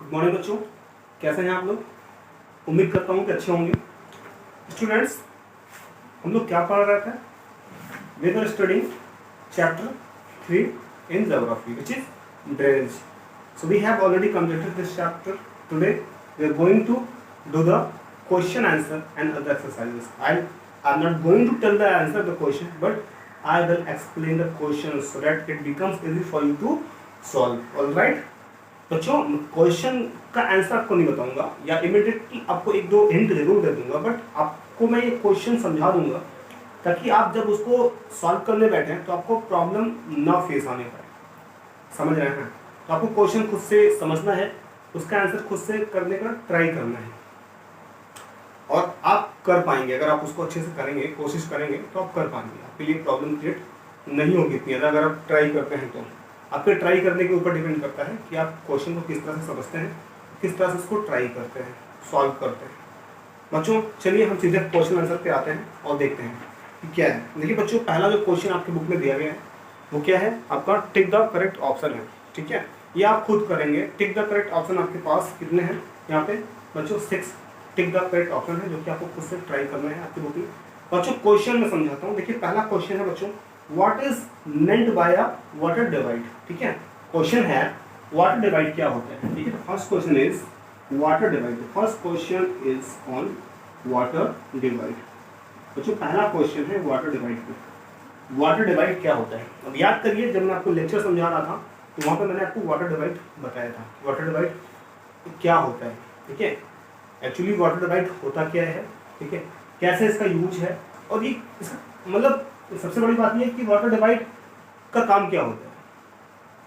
Good morning बच्चों, कैसे हैं आप लोग। उम्मीद करता हूँ कि अच्छे होंगे। स्टूडेंट्स, हम लोग क्या पढ़ रहे थे? We were studying chapter 3 in geography which is drainage. So we have already completed this chapter. Today we are going to do the question answer and other exercises. I'm not going to tell the answer of the question, but I will explain the question so that it becomes easy for you to solve. All right? बच्चों, question का answer आपको नहीं बताऊंगा या immediately आपको एक दो hint जरूर दे दूंगा, बट आपको मैं ये क्वेश्चन समझा दूंगा ताकि आप जब उसको सॉल्व करने बैठे तो आपको प्रॉब्लम ना फेस आने पाए. समझ रहे हैं? तो आपको क्वेश्चन खुद से समझना है, उसका आंसर खुद से करने का ट्राई करना है और आप कर पाएंगे. अगर आप उसको अच्छे से करेंगे, कोशिश करेंगे तो आप कर पाएंगे. आपके लिए प्रॉब्लम क्रिएट नहीं होगी इतनी ज़्यादा अगर आप ट्राई करते हैं तो. आपके ट्राई करने के ऊपर डिपेंड करता है कि आप क्वेश्चन को किस तरह से समझते हैं, किस तरह से उसको ट्राई करते हैं, सॉल्व करते हैं. बच्चों चलिए हम सीधे क्वेश्चन आंसर पे आते हैं और देखते हैं कि क्या है. देखिए बच्चों, पहला जो क्वेश्चन आपकी बुक में दिया गया है वो क्या है? आपका टिक द करेक्ट ऑप्शन है. ठीक है, ये आप खुद करेंगे. टिक द करेक्ट ऑप्शन आपके पास कितने हैं यहाँ पे बच्चों? 6 टिक द करेक्ट ऑप्शन है जो कि आपको खुद से ट्राई करना है आपकी बुक में. बच्चों क्वेश्चन में समझाता हूँ. देखिए पहला क्वेश्चन है बच्चों, what is meant by a water divide. ठीक है, क्वेश्चन है वाटर डिवाइड क्या होता है. ठीक है, first question is water divide. First question is on water divide. बच्चों पहला क्वेश्चन है वाटर डिवाइड पे. वाटर डिवाइड क्या होता है? अब याद करिए, जब मैं आपको लेक्चर समझा रहा था तो वहाँ पे मैंने आपको वाटर डिवाइड बताया था. वाटर डिवाइड क्या होता है? ठीक है, एक्चुअली वाटर डिवाइड होता क्या है, ठीक है, कैसे इसका यूज है, और ये मतलब सबसे बड़ी बात यह है कि वाटर डिवाइड का काम क्या होता है.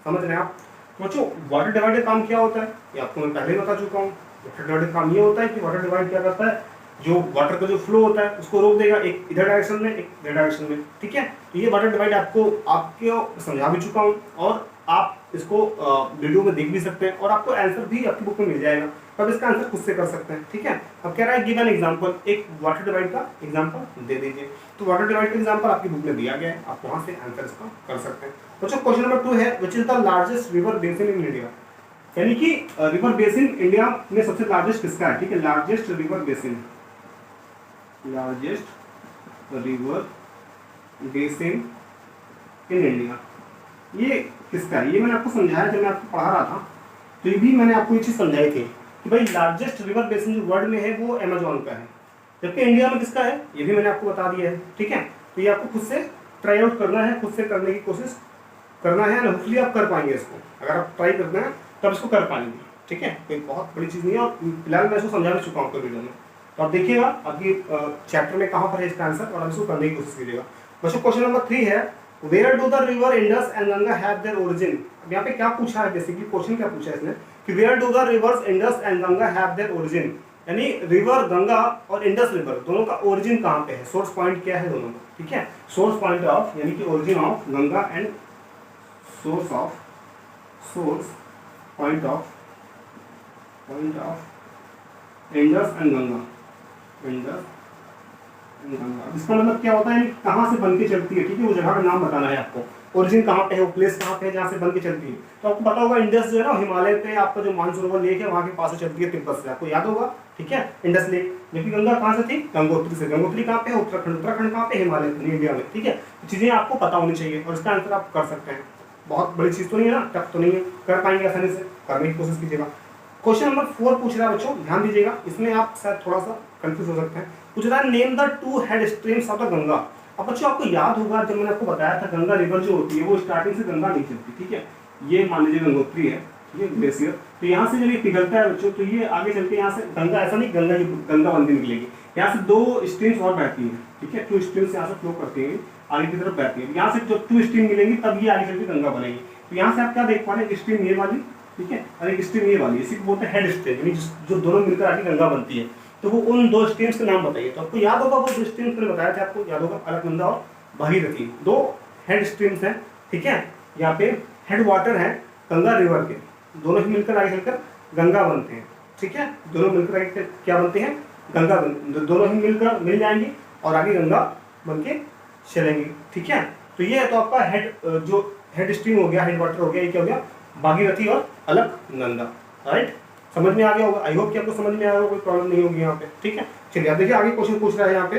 समझ रहे हैं आप? बच्चों वाटर डिवाइड का काम क्या होता है ये आपको मैं पहले ही बता चुका हूँ. वाटर डिवाइड का काम ये होता है कि वाटर डिवाइड क्या करता है, जो वाटर का जो फ्लो होता है उसको रोक देगा, एक इधर डायरेक्शन में, एक इधर डायरेक्शन में. ठीक है, तो ये वाटर डिवाइड आपको समझा भी चुका हूँ और आप इसको वीडियो में देख भी सकते हैं और आपको आंसर भी आपकी बुक में मिल जाएगा. तब इसका आंसर खुद से कर सकते हैं. ठीक है, अब कह रहा है गिव एन एग्जांपल. एक वाटर डिवाइड का एग्जांपल दे दीजिए. तो वाटर डिवाइड का एग्जांपल आपकी बुक में दिया गया है, आप वहां से आंसर इसका कर सकते हैं. बच्चों क्वेश्चन नंबर 2 है, which is the largest river basin in India. यानी कि रिवर बेसिन इंडिया में सबसे लार्जेस्ट किसका है. ठीक है, largest river basin, largest river basin in India ये किसका है? ये मैंने आपको समझाया जब मैं आपको पढ़ा रहा था, तो ये भी मैंने आपको ये चीज समझाई थी कि भाई लार्जेस्ट रिवर बेसिन जो वर्ल्ड में है वो अमेजोन का है, जबकि इंडिया में किसका है ये भी मैंने आपको बता दिया है. ठीक है, तो ये आपको खुद से ट्राई आउट करना है, खुद से करने की कोशिश करना है, होपफुली आप कर पाएंगे इसको. अगर आप ट्राई करते हैं तब इसको कर पाएंगे. ठीक है, कोई बहुत बड़ी चीज़ नहीं है और फिलहाल मैं इसको समझा भी चुका हूँ आपको वीडियो में. तो आप देखिएगा अभी चैप्टर में कहाँ पर है इसका आंसर और आप इसको करने की कोशिश कीजिएगा. बच्चों क्वेश्चन नंबर 3 है, where do the river Indus and Ganga have their origin. अब यहाँ पे क्या पूछा है, बेसिकली क्वेश्चन क्या पूछा है इसने कि where do the rivers Indus and Ganga have their origin. यानी रिवर गंगा और इंडस रिवर दोनों का ओरिजिन कहाँ पे है, सोर्स पॉइंट क्या है दोनों का. ठीक है, सोर्स पॉइंट ऑफ यानी कि origin of Ganga and source point of Indus and Ganga. इसका मतलब क्या होता है, कहाँ से बन के चलती है. ठीक है, वो जगह का नाम बताना है आपको. ओरिजिन कहाँ पे है, वो प्लेस कहाँ पे है जहाँ से बन के चलती है. तो आपको पता होगा इंडस जो है ना हिमालय पे आपका जो मानसरोवर लेक है वहाँ के पास से चलती है, तिब्बत से, आपको याद होगा. ठीक है, इंडस लेक. जबकि गंगा कहाँ से थी, गंगोत्री से. गंगोत्री कहाँ पे है, उत्तराखंड. उत्तराखंड कहाँ पे, हिमालय इंडिया में. ठीक है, चीजें आपको पता होनी चाहिए और इसका आंसर आप कर सकते हैं. बहुत बड़ी चीज तो नहीं है ना, टफ तो नहीं है, कर पाएंगे आसानी से, करने की कोशिश कीजिएगा. क्वेश्चन नंबर 4 पूछ रहा है बच्चों, ध्यान दीजिएगा, इसमें आप शायद थोड़ा सा कंफ्यूज हो सकते हैं. पूछ रहा है name the 2 head streams of the Ganga. अब बच्चों आपको याद होगा जब मैंने आपको बताया था गंगा रिवर जो होती है वो स्टार्टिंग से गंगा नहीं चलती. ठीक है, ये मान लीजिए गंगोत्री है, ठीक है, ग्लेशियर. तो यहाँ से जब ये पिघलता है बच्चों तो ये आगे चल के यहाँ से गंगा, ऐसा नहीं गंगा बनती निकलेगी, यहाँ से 2 स्ट्रीम्स और बहती है. ठीक है, 2 स्ट्रीम्स यहाँ से फ्लो करती है, आगे की तरफ बहती है. यहाँ से जब 2 स्ट्रीम मिलेंगी तब ये आगे चल के गंगा बनेगी. तो यहाँ से आप क्या देख पा रहे हैं, एक स्ट्रीम ये वाली, ठीक है, और एक स्ट्रीम ये वाली, इसी को बोलते हैं हेड स्ट्रीम, यानी जो दोनों मिलकर आगे गंगा बनती है. तो वो उन 2 स्ट्रीम्स के नाम बताइए. तो आपको याद होगा वो 2 स्ट्रीम्स मैंने बताया था आपको, याद होगा, अलकनंदा और भागीरथी. 2 हेड स्ट्रीम्स हैं. ठीक है, यहाँ पे हेड वाटर है गंगा रिवर के, दोनों ही मिलकर आगे चलकर गंगा बनते हैं. ठीक है, दोनों मिलकर आगे क्या बनते हैं, गंगा दोनों ही मिलकर मिल जाएंगे और आगे गंगा बन के चलेंगे. ठीक है, तो ये तो आपका हेड स्ट्रीम हो गया, हेड वाटर हो गया. ये क्या हो गया, भागीरथी और अलकनंदा. राइट, समझ में आ गया होगा, आई होप कि आपको समझ में आ गया, कोई प्रॉब्लम नहीं होगी यहाँ पे, ठीक है। चलिए अब देखिए आगे क्वेश्चन पूछ रहा है यहाँ पे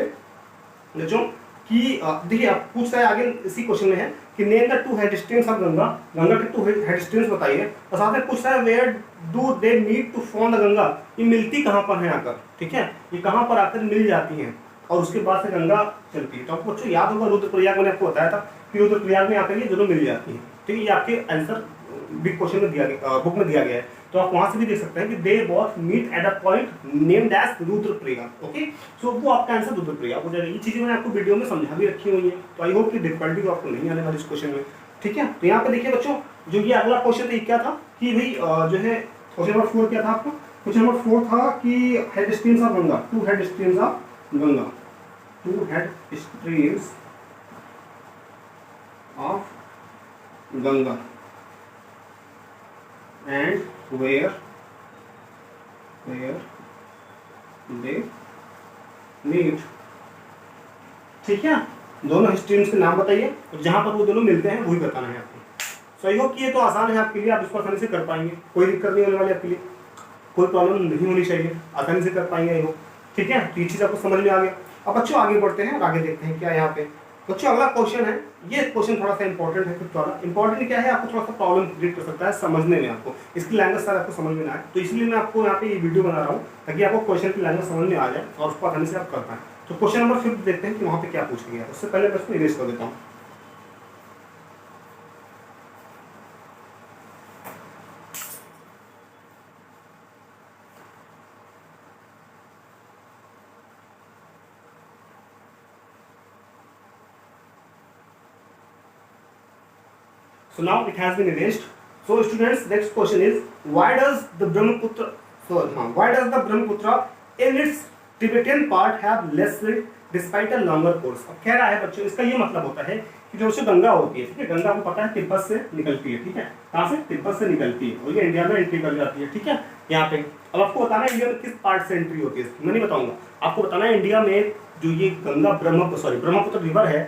बच्चों कि देखिए आप पूछ रहा है आगे इसी क्वेश्चन में है कि name the two head streams of Ganga, Ganga के टू हेड स्ट्रीम्स बताइए, और साथ में पूछ रहा है where do they meet to form the Ganga, ये मिलती कहाँ पर है आकर, ठीक है, ये कहाँ पर आकर मिल जाती हैं और उसके बाद से गंगा चलती है। तो आपको बच्चों याद होगा रुद्रप्रयाग, मैंने आपको बताया था कि रुद्रप्रयाग में आकर ये दोनों मिल जाती हैं, ठीक है। ये आपके आंसर बिग क्वेश्चन में दिया गया, बुक में दिया गया है, तो आप वहां से भी देख सकते हैं कि they both meet at a point named as Rudraprayag, okay. So वो आपका आंसर रुद्रप्रयाग हो जाएगा। ये चीजें मैंने आपको वीडियो में समझा भी रखी हुई है, तो आई होप कि डिफिकल्टी आपको नहीं आने वाली इस क्वेश्चन में, ठीक है। तो यहाँ पे देखिए बच्चों जो ये अगला क्वेश्चन था क्या था कि भाई जो है क्वेश्चन नंबर 4 क्या था आपको, क्वेश्चन नंबर 4 था कि head streams of Ganga, two head streams of Ganga, two head streams of Ganga and where they meet, ठीक है। दोनों स्ट्रीम्स के नाम बताइए और जहां पर वो दोनों मिलते हैं वही बताना है आपको। सही हो कि ये तो आसान है आपके लिए, आप इसको आसानी से कर पाएंगे, कोई दिक्कत नहीं होने वाली आपके लिए, कोई प्रॉब्लम नहीं होनी चाहिए, आसानी से कर पाएंगे ये हो, ठीक है। तो ये चीज आपको समझ में आ गया। अब बच्चों आगे बढ़ते हैं और आगे देखते हैं क्या यहाँ पे बच्चों अगला क्वेश्चन है। ये क्वेश्चन थोड़ा सा इंपॉर्टेंट है, थोड़ा इंपॉर्टेंट क्या है, आपको थोड़ा सा प्रॉब्लम क्रिएट कर सकता है समझने में, आपको इसकी लैंग्वेज सारा आपको समझ में ना आए, तो इसलिए मैं आपको यहाँ पे ये वीडियो बना रहा हूँ ताकि आपको क्वेश्चन की लैंग्वेज समझ में आ जाए और उसको आसानी से आप कर पाएं। तो क्वेश्चन नंबर 5 देखते हैं कि वहाँ पे क्या पूछा गया। उससे पहले मैं इसको इरेज कर देता हूँ। So now it has been erased. So students, next question is why does the Brahmaputra in its Tibetan part have less silt despite a longer course? अब कह रहा है बच्चों इसका ये मतलब होता है कि जो गंगा होती है, ठीक है, गंगा को पता है तिब्बत से निकलती है, ठीक है, कहाँ से, तिब्बत से निकलती है और ये इंडिया में एंट्री कर जाती है, ठीक है, यहाँ पे। अब आपको बताना है इंडिया में किस पार्ट से एंट्री होती है, मैं नहीं बताऊंगा, आपको बताना है इंडिया में जो ये गंगा ब्रह्मपुत्र रिवर है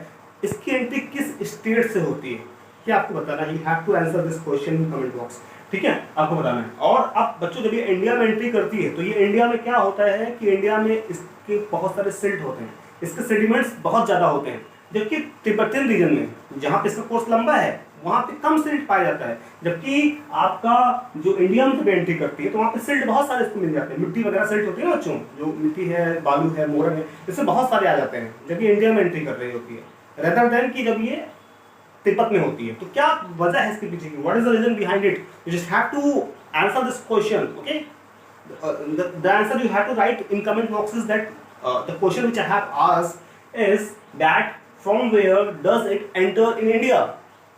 इसकी एंट्री किस स्टेट से होती है, क्या आपको बताना है। You have to answer this question in comment box, ठीक है, आपको बताना है। और अब बच्चों जब ये इंडिया में एंट्री करती है तो ये इंडिया में क्या होता है कि इंडिया में इसके बहुत सारे सिल्ट होते हैं, इसके सेडिमेंट्स बहुत ज्यादा होते हैं, जबकि तिब्बतन रीजन में जहाँ पे इसका कोर्स लंबा है वहाँ पे कम सिल्ट पाया जाता है, जबकि आपका जो इंडिया में जब एंट्री करती है तो वहाँ पे सिल्ट बहुत सारे इसको मिल जाते हैं, मिट्टी वगैरह सिल्ट होती है ना बच्चों, जो मिट्टी है, बालू है, मोरंग है, इससे बहुत सारे आ जाते हैं जबकि इंडिया में एंट्री कर रही होती है रेदर देन की जब ये तिब्बत में होती है। तो क्या वजह है इसके पीछे की, what is the reason behind it, you just have to answer this question, okay. The answer you have to write in comment boxes that the question which I have asked is that from where does it enter in India,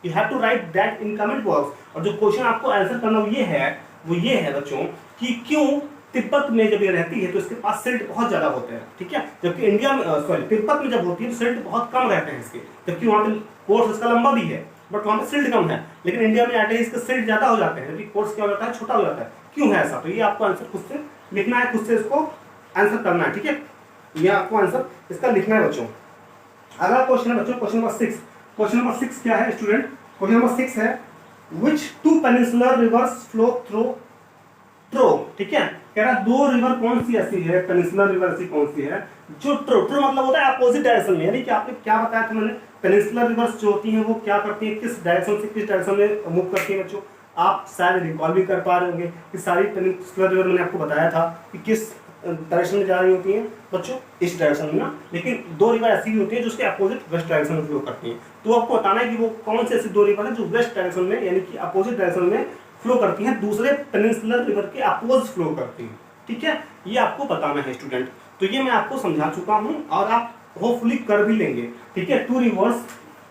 you have to write that in comment box. और जो question आपको answer करना वो ये है बच्चों कि क्यों तिब्बत में जब ये रहती है तो इसके पास सिल्ट बहुत ज्यादा होते हैं, ठीक है, जबकि इंडिया में तिब्बत में जब होती है तो सिल्ट बहुत कम रहते हैं इसके, जबकि वहाँ पे कोर्स इसका लंबा भी है बट वहाँ पे सिल्ट कम है, लेकिन इंडिया में आते ही इसके सिल्ट ज्यादा हो जाते हैं जबकि कोर्स क्या हो जाता है, छोटा हो जाता है। क्यों है ऐसा, तो ये आपको आंसर खुद से लिखना है, खुद से इसको आंसर करना है, ठीक है, ये आपको आंसर इसका लिखना है बच्चों। अगला क्वेश्चन है बच्चों क्वेश्चन नंबर 6। क्वेश्चन नंबर 6 क्या है स्टूडेंट, क्वेश्चन नंबर 6 है which two peninsular rivers flow through ट्रो, ठीक है, कह रहा दो रिवर कौन सी ऐसी है, पेनिनसुलर रिवर ऐसी कौन सी है जो ट्रो मतलब होता है अपोजिट डायरेक्शन में, यानी कि आपने क्या बताया था मैंने, पेनिनसुलर रिवर्स जो होती हैं वो क्या करती हैं, किस डायरेक्शन से किस डायरेक्शन में मूव करती हैं बच्चों। आप शायद रिकॉल भी कर पा रहे होंगे कि सारी पेनिनसुलर रिवर मैंने आपको बताया था कि किस डायरेक्शन में जा रही होती हैं बच्चों, इस डायरेक्शन में ना, लेकिन दो रिवर ऐसी भी होती है जो उसके अपोजिट वेस्ट डायरेक्शन में फ्लो करती हैं। तो आपको बताना है कि वो कौन सी ऐसी दो रिवर है जो वेस्ट डायरेक्शन में यानी कि अपोजिट डायरेक्शन में फ्लो करती हैं, दूसरे पेनिनसुलर रिवर के अपोज फ्लो करती हैं, ठीक है, ये आपको बताना है स्टूडेंट। तो ये मैं आपको समझा चुका हूं और आप होपफुली कर भी लेंगे, ठीक है। टू रिवर्स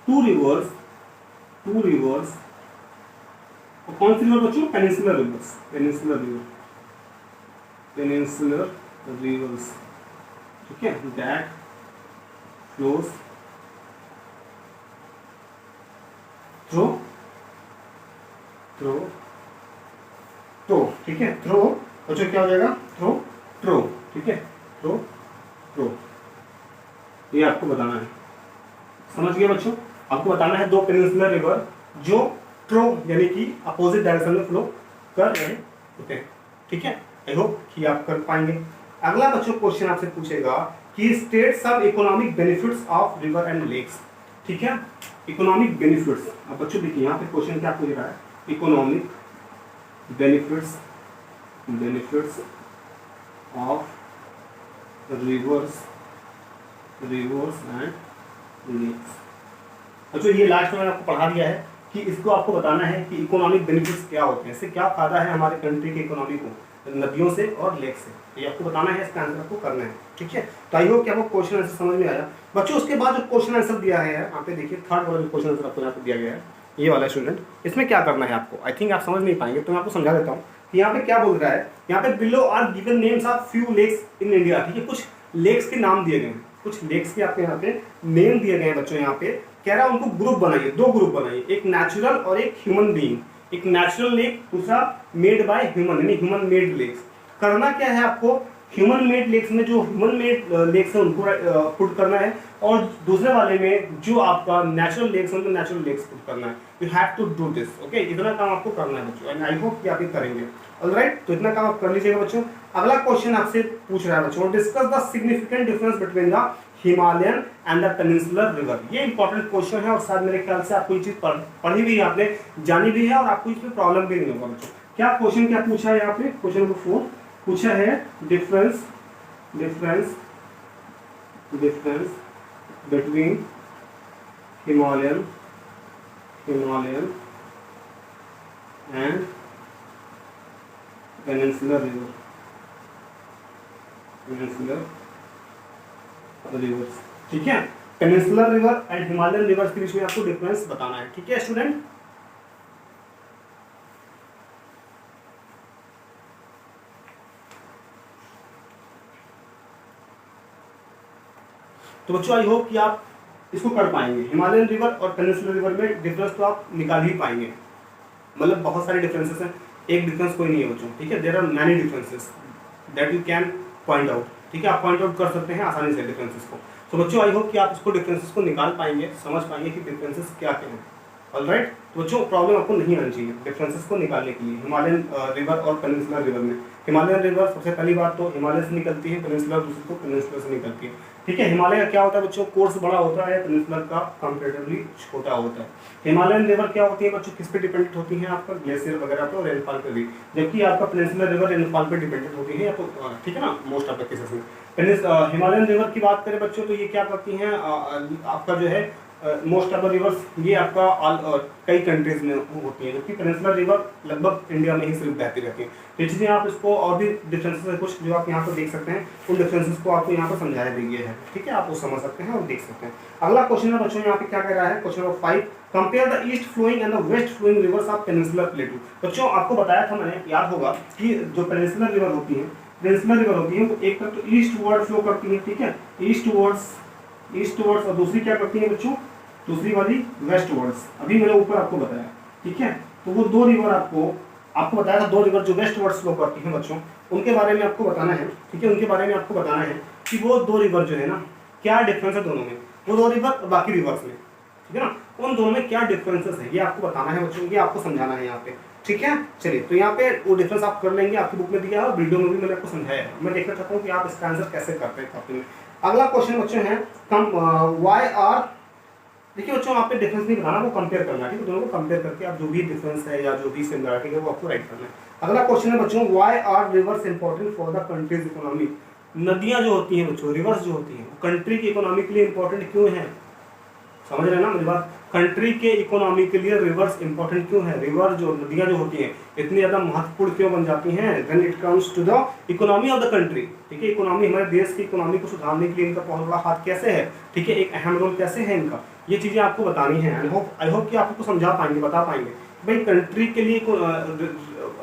कौन सी रिवर बच्चों, पेनिनसुलर रिवर्स, ठीक है, दैट फ्लोज थ्रू तो, ठीक है, थ्रो बच्चों क्या हो जाएगा, थ्रो, ठीक है, थ्रो, ये आपको बताना है, समझ गए बच्चों। आपको बताना है दो पेनिनसुलर रिवर जो ट्रो यानी कि अपोजिट डायरेक्शन में फ्लो कर रहे होते हैं, ठीक ठीक है, आई होप कि आप कर पाएंगे। अगला बच्चों क्वेश्चन आपसे पूछेगा कि स्टेट सब economic benefits of river and lakes. ठीक है, इकोनॉमिक बेनिफिट्स। अब बच्चों देखिए यहाँ पे क्वेश्चन क्या पूछ रहा है, economic benefits benefits of rivers and lakes. बच्चों ये लास्ट में मैंने आपको पढ़ा दिया है कि इसको आपको बताना है कि इकोनॉमिक बेनिफिट्स क्या होते हैं, इससे क्या फायदा है हमारे कंट्री के इकोनॉमी को नदियों से और लेक से, ये आपको बताना है, इसका आंसर आपको करना है। ठीक है, तो आई होप कि आपको क्वेश्चन आंसर समझ में आया बच्चों। उसके बाद जो क्वेश्चन आंसर दिया है यहाँ पे देखिए, थर्ड वाला जो क्वेश्चन आंसर आपको यहाँ पे दिया गया है, ये वाला स्टूडेंट, इसमें क्या करना है आपको, आई थिंक आप समझ नहीं पाएंगे, तो मैं आपको समझा देता हूँ कि यहाँ पे क्या बोल रहा है। यहाँ पे below are given names of few lakes in India. ठीक है, कुछ लेक्स के नाम दिए गए हैं, कुछ लेक्स के आपके यहाँ पे नेम दिए गए हैं बच्चों। यहाँ पे कह रहा है उनको ग्रुप बनाइए, दो ग्रुप बनाइए, एक नेचुरल और एक ह्यूमन बीइंग। एक नेचुरल लेक, दूसरा मेड बाय ह्यूमन, यानी ह्यूमन मेड लेक्स। करना क्या है आपको, ह्यूमन मेड लेक्स में जो ह्यूमन मेड लेक्स है उनको पुट करना है, और दूसरे वाले में जो आपका नेचुरल लेक्स है उनको नेचुरल लेक्स पुट करना है। You have to do this, okay, इतना काम आपको करना है बच्चों, एंड आई होप कि आप ये करेंगे। ऑलराइट, तो इतना काम आप कर लीजिएगा बच्चों। अगला क्वेश्चन आपसे पूछ रहा है बच्चों, discuss the significant difference between the Himalayan and the peninsular river. ये इंपॉर्टेंट क्वेश्चन है और शायद मेरे ख्याल से आपको ये चीज पढ़ी भी है, आपने जानी भी है, और आपको इसमें प्रॉब्लम भी नहीं होगा बच्चों। क्या क्वेश्चन क्या पूछा है यहाँ पे, क्वेश्चन नंबर 4 पूछा है, difference between Himalayan and peninsular reverse. ठीक है, peninsular river and Himalayan reverse के बीच में आपको डिफरेंस बताना है। ठीक है स्टूडेंट, तो बच्चों आई होप कि आप इसको कर पाएंगे। हिमालयन रिवर और पेनिनसुलर रिवर में डिफरेंस तो आप निकाल ही पाएंगे, मतलब बहुत सारे डिफरेंसेस हैं, एक डिफरेंस कोई नहीं है बच्चों। ठीक है, there are many differences that you can point out. ठीक है, आप पॉइंट आउट कर सकते हैं आसानी से डिफरेंसेस को। तो बच्चों आई होप कि आप इसको डिफरेंसेस को निकाल पाएंगे, समझ पाएंगे कि डिफरेंसेस क्या क्या हैं। ऑलराइट, तो बच्चों प्रॉब्लम आपको नहीं आनी चाहिए डिफरेंसेस को निकालने के लिए। हिमालयन रिवर और पेनिनसुलर रिवर में, हिमालयन रिवर सबसे पहली बात तो हिमालय से निकलती है, पेनिनसुलर दूसरी तो पेनिनसुलर से निकलती है। ठीक है, हिमालय का क्या होता है बच्चों, कोर्स बड़ा होता है, पेनिनसुलर का कंपैरेटिवली छोटा होता है। हिमालयन रिवर क्या होती है बच्चों, किस पे डिपेंडेंट होती है, आपका ग्लेशियर वगैरह पे और रेनफॉल पे भी, जबकि आपका पेनिनसुलर रिवर रेनफॉल पे डिपेंडेंट होती है, या तो ठीक है ना, मोस्ट ऑफ द केसेस में। हिमालयन रिवर की बात करें बच्चों तो ये क्या करती हैं, आपका जो है मोस्ट ऑफ द रिवर्स ये आपका कई कंट्रीज में होती है, जबकि पेनिनसुलर रिवर लगभग इंडिया में ही सिर्फ बहती रहती है। तो इसलिए आप इसको और भी डिफरेंसेस है कुछ जो आप यहाँ पर देख सकते हैं, उन डिफरेंसेस को आपको यहाँ पर समझाया गया है। ठीक है, आप वो समझ सकते हैं और देख सकते हैं। अगला क्वेश्चन है बच्चों, यहाँ पे क्या कह रहा है, question number 5, compare the east flowing and the west flowing rivers of peninsular plateau. बच्चों आपको बताया था मैंने, याद होगा कि जो पेनिनसुलर रिवर होती है, वो एक तरफ तो ईस्ट वर्ड फ्लो करती है। ठीक है, ईस्ट वर्ड्स, और दूसरी क्या करती है बच्चों, दूसरी वाली वेस्ट वर्ड्स। अभी मैंने ऊपर आपको बताया। ठीक है, तो वो दो रिवर आपको बताया था, दो रिवर जो वेस्ट वर्ड्स फ्लो करती हैं बच्चों, उनके बारे में आपको बताना है। ठीक है, उनके बारे में आपको बताना है कि वो दो रिवर जो है ना, क्या डिफरेंस है दोनों में, वो दो रिवर और बाकी रिवर्स में। ठीक है ना, उन दोनों में क्या डिफरेंसेस है, ये आपको बताना है बच्चों, ये आपको समझाना है यहाँ पे। ठीक है, चलिए, तो यहाँ पे वो डिफरेंस आप कर लेंगे, आपकी बुक में दिया है और वीडियो में भी मैंने आपको समझाया है। मैं देखना चाहता हूँ कि आप इसका आंसर कैसे करते हैं कॉपी में। अगला क्वेश्चन बच्चों है, वाई आर, देखिए बच्चों आप पे डिफरेंस नहीं बताना, वो कंपेयर करना है। ठीक है, दोनों को कंपेयर करके आप जो भी डिफरेंस है या जो भी सिमिलरिटी है वो आपको राइट करना है। अगला क्वेश्चन है बच्चों, why are rivers important for the country's economy. नदियां जो होती हैं बच्चों, रिवर्स जो होती हैं, वो कंट्री की इकोनॉमी के लिए इंपॉर्टेंट क्यों है, समझ रहे हैं ना मेरी बात, कंट्री के इकोनॉमी के लिए रिवर्स इंपॉर्टेंट क्यों है, रिवर जो नदियां जो होती हैं इतनी ज्यादा महत्वपूर्ण क्यों बन जाती हैं, when it comes to the economy of the country. ठीक है, इकोनॉमी, हमारे देश की इकोनॉमी को सुधारने के लिए इनका बहुत बड़ा हाथ कैसे है। ठीक है, एक अहम रोल कैसे है इनका, ये चीजें आपको बतानी है। आई होप कि आपको समझा पाएंगे, बता पाएंगे भाई कंट्री के लिए।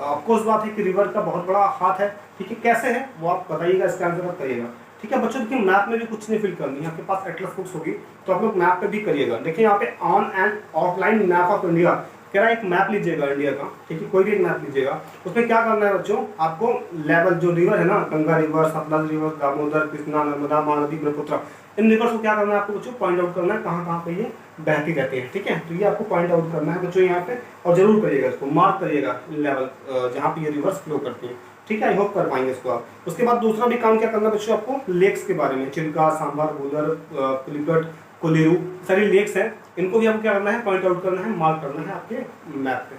आपको उस बात है कि रिवर का बहुत बड़ा हाथ है। ठीक है, कैसे है वो आप बताइएगा, इसका आंसर आप करिएगा। ठीक है बच्चों, देखिए मैप में भी कुछ नहीं फिल करनी है, आपके पास एटलस बुक्स होगी तो आप लोग मैप पे भी करिएगा। देखिए यहाँ पे on and outline map of India कह रहा है, एक मैप लीजिएगा इंडिया का। ठीक है, कोई भी एक मैप लीजिएगा, उसमें क्या करना है बच्चों, आपको लेवल जो रिवर है ना, गंगा रिवर, सतलज रिवर, दामोदर, कृष्णा, नर्मदा, महानदी, ब्रह्मपुत्र, इन रिवर्स को क्या करना है आपको बच्चों, पॉइंट आउट करना है कहाँ कहाँ पे ये बहती रहती है। ठीक है, तो ये आपको पॉइंट आउट करना है बच्चों यहाँ पे, और जरूर करिएगा इसको, मार्क करिएगा लेवल जहाँ पे ये रिवर्स फ्लो करती है। ठीक है, आई होप कर पाएंगे इसको आप। उसके बाद दूसरा भी काम क्या करना बच्चों आपको, लेक्स के बारे में, चिल्का, सांभर, भूलर, पुलिकट, कोलेरू, सारी लेक्स हैं, इनको भी आपको क्या करना है, पॉइंट आउट करना है, मार्क करना है आपके मैप पे।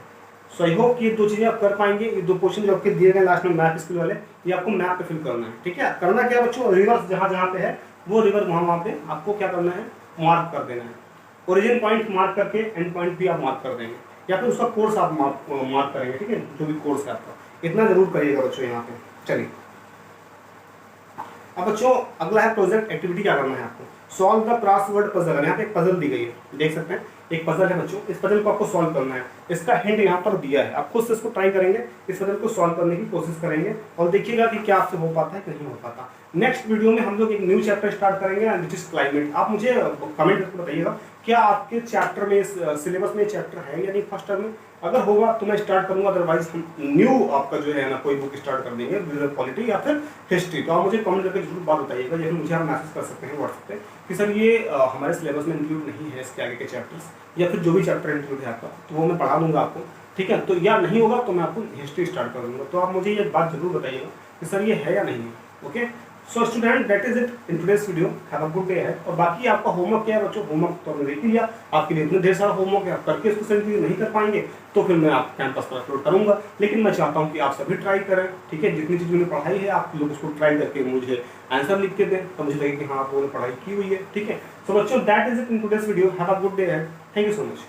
सो आई होप कि ये दो चीजें आप कर पाएंगे। ये दो क्वेश्चन जो आपके दिए गए लास्ट में मैप स्किल वाले, ये आपको मैप पे फिल करना है। ठीक है, करना क्या बच्चों, रिवर्स जहाँ जहाँ पे है वो रिवर वहाँ पे आपको क्या करना है, मार्क कर देना है। ओरिजिन पॉइंट मार्क करके एंड पॉइंट भी आप मार्क कर देंगे, या फिर उसका कोर्स आप मार्क करेंगे। ठीक है, जो भी कोर्स है आपका, इतना जरूर करिएगा बच्चों यहाँ पे। चलिए अब बच्चों अगला है प्रोजेक्ट एक्टिविटी। क्या करना है आपको, सॉल्व द क्रॉसवर्ड पजल। यहाँ पे एक पजल दी गई है, देख सकते हैं, एक पजल है बच्चों। इस पजल को आपको सॉल्व करना है, इसका हिंट यहाँ पर दिया है, आप खुद से इसको ट्राई करेंगे, इस पजल को सॉल्व करने की कोशिश करेंगे और देखिएगा कि क्या आपसे हो पाता है कि नहीं हो पाता। नेक्स्ट वीडियो में हम लोग एक न्यू चैप्टर स्टार्ट करेंगे, विच इज क्लाइमेट। आप मुझे कमेंट करके बताइएगा क्या आपके चैप्टर में, सिलेबस में चैप्टर है या नहीं फर्स्ट टर्म में। अगर होगा तो मैं स्टार्ट करूंगा, अदरवाइज हम न्यू आपका जो है ना कोई बुक स्टार्ट कर देंगे, विजुअल पॉलिटी या फिर हिस्ट्री। तो आप मुझे कमेंट करके जरूर बात बताइएगा, या फिर मुझे आप मैसेज कर सकते हैं व्हाट्सएप पे कि सर ये हमारे सिलेबस में इंक्लूड नहीं है इसके आगे के चैप्टर्स, या फिर जो भी चैप्टर इंक्लूड है आपका तो वो मैं पढ़ा दूंगा आपको। ठीक है, तो या नहीं होगा तो मैं आपको हिस्ट्री स्टार्ट कर दूंगा। तो आप मुझे ये बात जरूर बताइएगा कि सर ये है या नहीं है। Okay, so student that is it in today's video. Have a good day है। और बाकी आपका होमवर्क क्या है बच्चों, होमवर्क तो हमने देख लिया, आपके लिए इतने ढेर सारा होमवर्क है, आप करके इसको सेंड नहीं कर पाएंगे तो फिर मैं आप कैंपस पर अपलोड करूंगा। लेकिन मैं चाहता हूं कि आप सभी ट्राई करें। ठीक है, जितनी चीज़ मैंने पढ़ाई है आप लोग उसको ट्राई करके मुझे आंसर लिख के दें, तो मुझे लगे कि हाँ आप लोगों ने पढ़ाई की हुई है। ठीक है, सो बच्चों that is it in today's video. Have a good day है। Thank you so much.